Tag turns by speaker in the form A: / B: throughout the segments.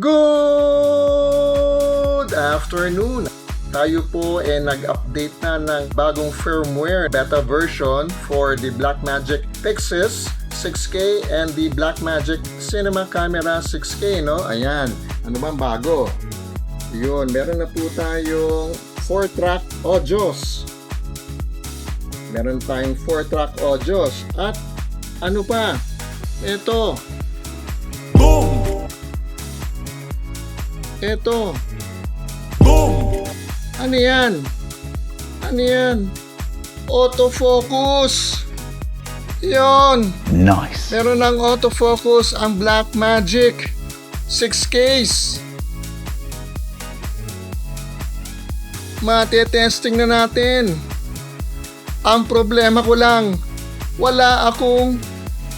A: Good afternoon! Tayo po nag-update na ng bagong firmware beta version for the Blackmagic Pixis 6K and the Blackmagic Cinema Camera 6K, no? Ayan, ano bang bago? Yun, meron na po tayong 4-track audios. Meron tayong 4-track audios. At ano pa? Ito.
B: Boom!
A: Ito.
B: Boom!
A: Ano yan? Ano yan? Autofocus. Yon.
B: Nice!
A: Meron ng autofocus ang Blackmagic 6Ks. Matetesting na natin. Ang problema ko lang, wala akong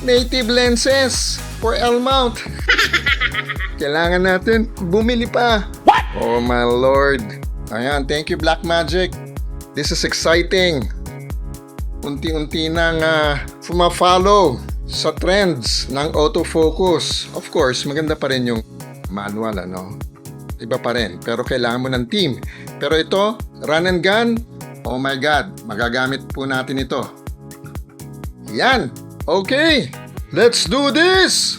A: native lenses for L-mount. Kailangan natin bumili pa.
B: What?
A: Oh my lord. Ayan, thank you Blackmagic. This is exciting. Unti-unti nang follow sa trends ng autofocus. Of course, maganda pa rin yung manual, ano? Iba pa rin, pero kailangan mo ng team. Pero ito, run and gun, oh my god, magagamit po natin ito. Yan, okay, let's do this!